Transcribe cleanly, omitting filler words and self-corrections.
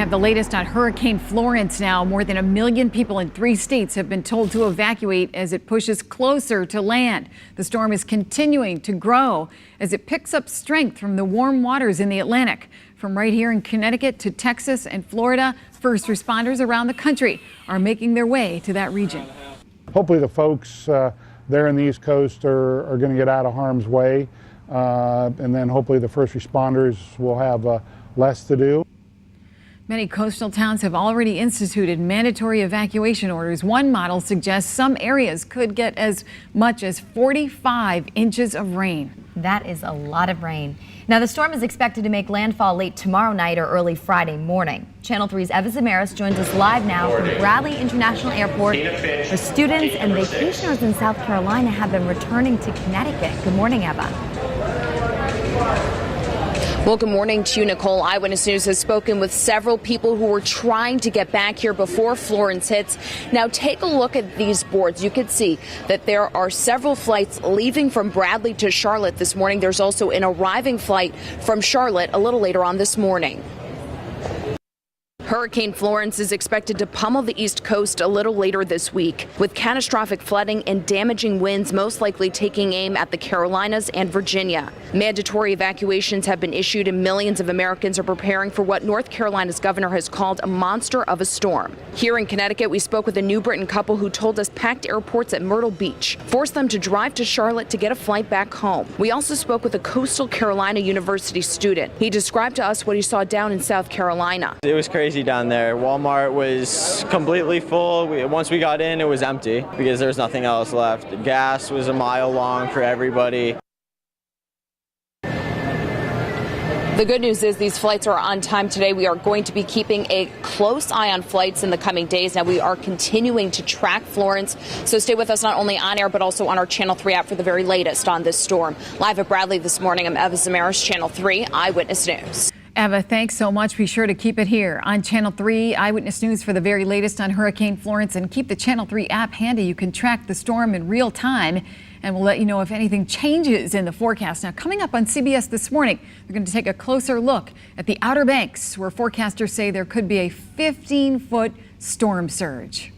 have the latest on Hurricane Florence now. More than 1 million people in 3 states have been told to evacuate as it pushes closer to land. The storm is continuing to grow as it picks up strength from the warm waters in the Atlantic. From right here in Connecticut to Texas and Florida, first responders around the country are making their way to that region. Hopefully the folks there in the East Coast are going to get out of harm's way, and then hopefully the first responders will have less to do. Many coastal towns have already instituted mandatory evacuation orders. One model suggests some areas could get as much as 45 inches of rain. That is a lot of rain. Now, the storm is expected to make landfall late tomorrow night or early Friday morning. Channel 3's Eva Zamaris joins us live now from Bradley International Airport, where students and vacationers in South Carolina have been returning to Connecticut. Good morning, Eva. Well, good morning to you, Nicole. Eyewitness News has spoken with several people who were trying to get back here before Florence hits. Now, take a look at these boards. You can see that there are several flights leaving from Bradley to Charlotte this morning. There's also an arriving flight from Charlotte a little later on this morning. Hurricane Florence is expected to pummel the East Coast a little later this week, with catastrophic flooding and damaging winds most likely taking aim at the Carolinas and Virginia. Mandatory evacuations have been issued and millions of Americans are preparing for what North Carolina's governor has called a monster of a storm. Here in Connecticut, we spoke with a New Britain couple who told us packed airports at Myrtle Beach forced them to drive to Charlotte to get a flight back home. We also spoke with a Coastal Carolina University student. He described to us what he saw down in South Carolina. It was crazy down there. Walmart was completely full. Once we got in, it was empty because there was nothing else left. Gas was a mile long for everybody. The good news is these flights are on time today. We are going to be keeping a close eye on flights in the coming days. Now, we are continuing to track Florence, so stay with us not only on air but also on our Channel 3 app for the very latest on this storm. Live at Bradley this morning, I'm Eva Zamaris, Channel 3 Eyewitness News. Eva, thanks so much. Be sure to keep it here on Channel 3 Eyewitness News for the very latest on Hurricane Florence, and keep the Channel 3 app handy. You can track the storm in real time, and we'll let you know if anything changes in the forecast. Now, coming up on CBS this morning, we're going to take a closer look at the Outer Banks, where forecasters say there could be a 15-foot storm surge.